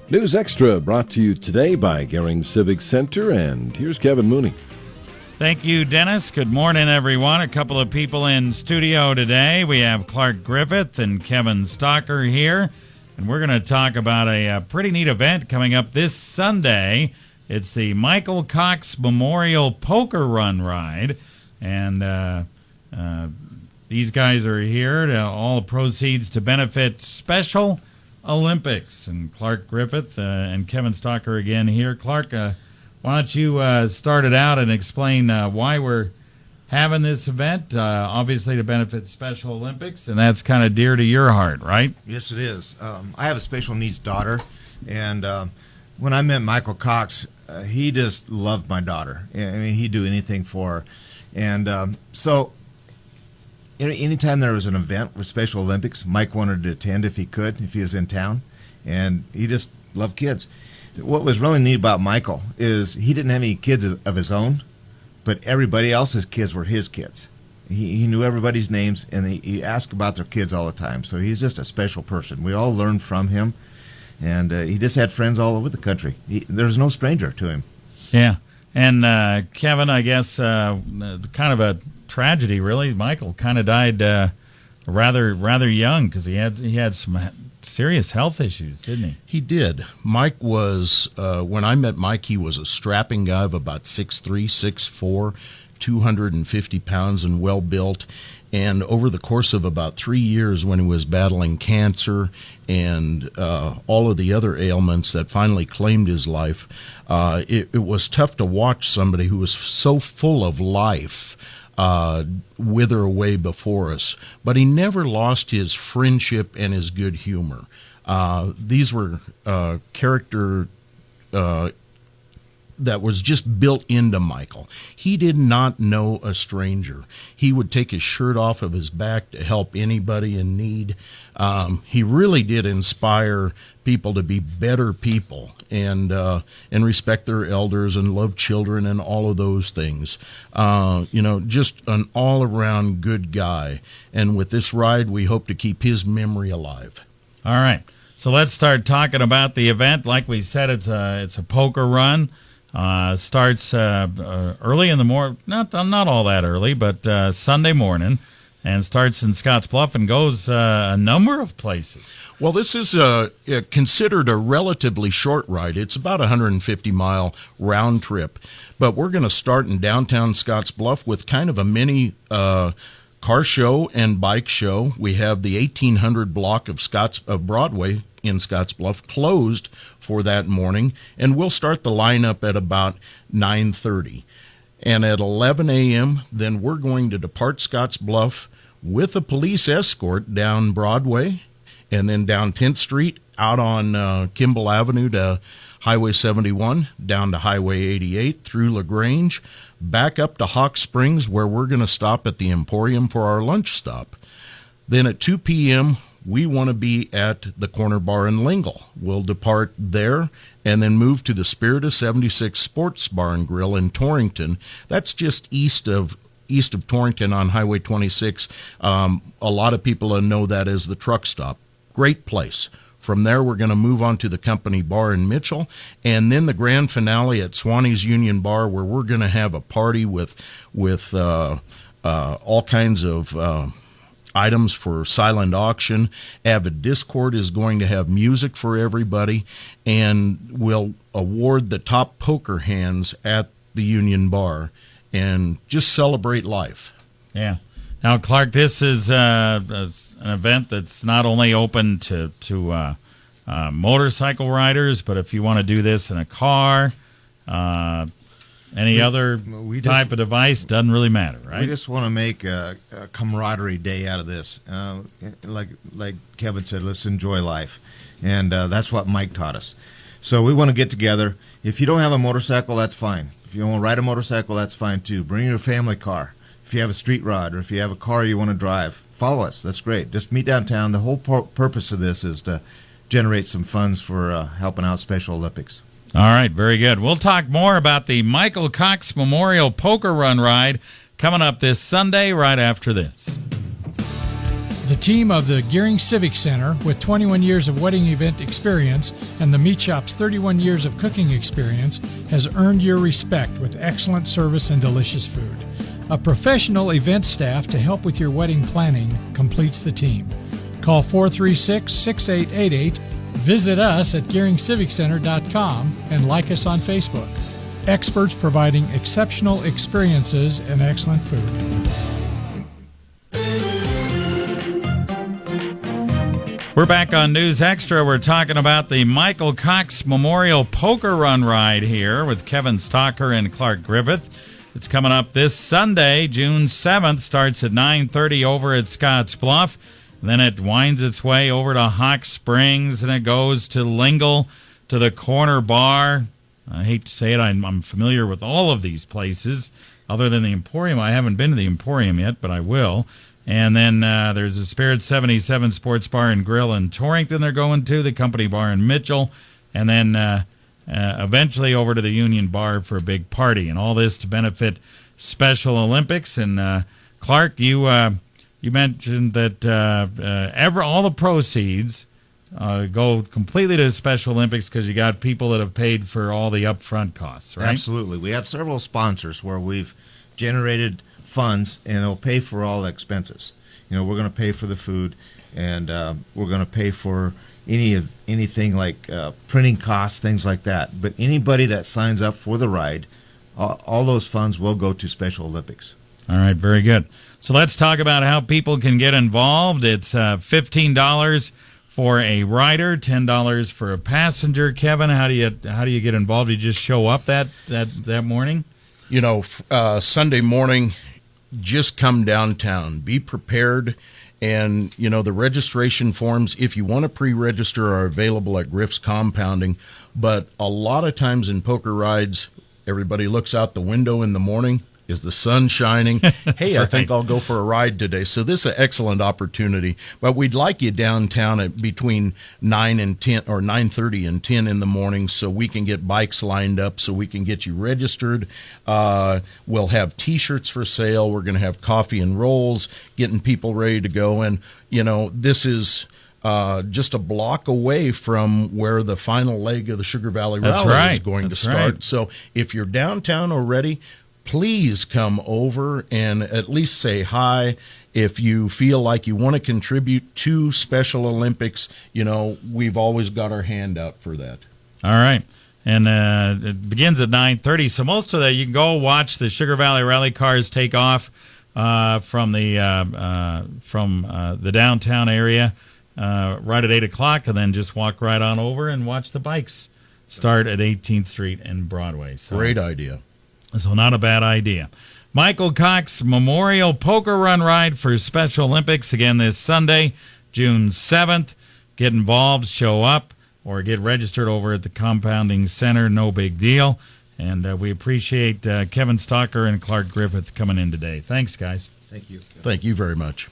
News Extra brought to you today by Gering Civic Center, and here's Kevin Mooney. Thank you, Dennis. Good morning, everyone. A couple of people in studio today. We have Clark Griffith and Kevin Stocker here, and we're going to talk about a pretty neat event coming up this Sunday. It's the Michael Cox Memorial Poker Run Ride, and these guys are here. All proceeds to benefit Special Olympics. And Clark Griffith and Kevin Stocker again here. Clark, why don't you start it out and explain why we're having this event, obviously to benefit Special Olympics, and that's kind of dear to your heart, right? Yes, it is. I have a special needs daughter, and when I met Michael Cox, he just loved my daughter. I mean, he'd do anything for her. And so anytime there was an event with Special Olympics, Mike wanted to attend if he could, if he was in town, and he just loved kids. What was really neat about Michael is he didn't have any kids of his own, but everybody else's kids were his kids. He knew everybody's names, and he asked about their kids all the time. So he's just a special person. We all learned from him, and he just had friends all over the country. There's no stranger to him. Yeah, and Kevin, I guess kind of a tragedy, really. Michael kind of died rather young because he had some serious health issues, didn't he? He did. Mike was, when I met Mike, he was a strapping guy of about 6'3", 6'4", 250 pounds and well-built. And over the course of about 3 years when he was battling cancer and all of the other ailments that finally claimed his life, it was tough to watch somebody who was so full of life wither away before us. But he never lost his friendship and his good humor. These were character that was just built into Michael. He did not know a stranger. He would take his shirt off of his back to help anybody in need. He really did inspire people to be better people and respect their elders and love children and all of those things. Just an all-around good guy. And with this ride, we hope to keep his memory alive. All right. So let's start talking about the event. Like we said, it's a poker run. Starts early in the morning, not all that early, but Sunday morning, and starts in Scottsbluff and goes a number of places. Well, this is considered a relatively short ride. It's about a 150-mile round trip, but we're going to start in downtown Scottsbluff with kind of a mini car show and bike show. We have the 1800 block of Broadway in Scottsbluff closed for that morning, and we'll start the lineup at about 9:30. And at 11 a.m., then we're going to depart Scottsbluff with a police escort down Broadway and then down 10th Street, out on Kimball Avenue to Highway 71, down to Highway 88, through LaGrange, back up to Hawk Springs, where we're going to stop at the Emporium for our lunch stop. Then at 2 p.m., we want to be at the Corner Bar in Lingle. We'll depart there and then move to the Spirit of 76 Sports Bar and Grill in Torrington. That's just east of Torrington on Highway 26. A lot of people know that as the truck stop. Great place. From there, we're going to move on to the Company Bar in Mitchell, and then the grand finale at Swanee's Union Bar, where we're going to have a party with all kinds of items for silent auction. Avid Discord is going to have music for everybody, and we'll award the top poker hands at the Union Bar and just celebrate life. Yeah. Now, Clark, this is an event that's not only open to motorcycle riders, but if you want to do this in a car, any other type of device, doesn't really matter, right? We just want to make a camaraderie day out of this. Like Kevin said, let's enjoy life. And that's what Mike taught us. So we want to get together. If you don't have a motorcycle, that's fine. If you want to ride a motorcycle, that's fine too. Bring your family car. If you have a street rod or if you have a car you want to drive, follow us. That's great. Just meet downtown. The whole purpose of this is to generate some funds for helping out Special Olympics. All right, very good. We'll talk more about the Michael Cox Memorial Poker Run Ride coming up this Sunday right after this. The team of the Gering Civic Center, with 21 years of wedding event experience and the Meat Shop's 31 years of cooking experience, has earned your respect with excellent service and delicious food. A professional event staff to help with your wedding planning completes the team. Call 436-6888, visit us at GeringCivicCenter.com, and like us on Facebook. Experts providing exceptional experiences and excellent food. We're back on News Extra. We're talking about the Michael Cox Memorial Poker Run Ride here with Kevin Stocker and Clark Griffith. It's coming up this Sunday, June 7th. Starts at 9:30 over at Scottsbluff. Then it winds its way over to Hawk Springs, and it goes to Lingle, to the Corner Bar. I hate to say it, I'm familiar with all of these places. Other than the Emporium, I haven't been to the Emporium yet, but I will. And then there's a Spirit 77 Sports Bar and Grill in Torrington they're going to, the Company Bar in Mitchell, and then eventually over to the Union Bar for a big party. And all this to benefit Special Olympics. And Clark, you mentioned that all the proceeds go completely to Special Olympics because you got people that have paid for all the upfront costs, right? Absolutely. We have several sponsors where we've generated funds, and it'll pay for all the expenses. We're going to pay for the food, and we're going to pay for anything like printing costs, things like that. But anybody that signs up for the ride, all those funds will go to Special Olympics. All right, very good. So let's talk about how people can get involved. It's $15 for a rider, $10 for a passenger. Kevin, how do you get involved? Do you just show up that morning? Sunday morning, just come downtown. Be prepared. And, the registration forms, if you want to pre-register, are available at Griff's Compounding. But a lot of times in poker rides, everybody looks out the window in the morning. Is the sun shining? Hey, I think I'll go for a ride today. So this is an excellent opportunity. But we'd like you downtown at between 9 and 10, or 9:30 and 10 in the morning, so we can get bikes lined up, so we can get you registered. We'll have T-shirts for sale. We're going to have coffee and rolls, getting people ready to go. And, this is just a block away from where the final leg of the Sugar Valley Rally is going to start. Right. So if you're downtown already, please come over and at least say hi. If you feel like you want to contribute to Special Olympics, we've always got our hand out for that. All right. And it begins at 9:30. So most of that, you can go watch the Sugar Valley Rally cars take off from the downtown area right at 8 o'clock, and then just walk right on over and watch the bikes start at 18th Street and Broadway. So, great idea. So not a bad idea. Michael Cox Memorial Poker Run Ride for Special Olympics again this Sunday, June 7th. Get involved, show up, or get registered over at the Compounding Center. No big deal. And we appreciate Kevin Stocker and Clark Griffith coming in today. Thanks, guys. Thank you. Thank you very much.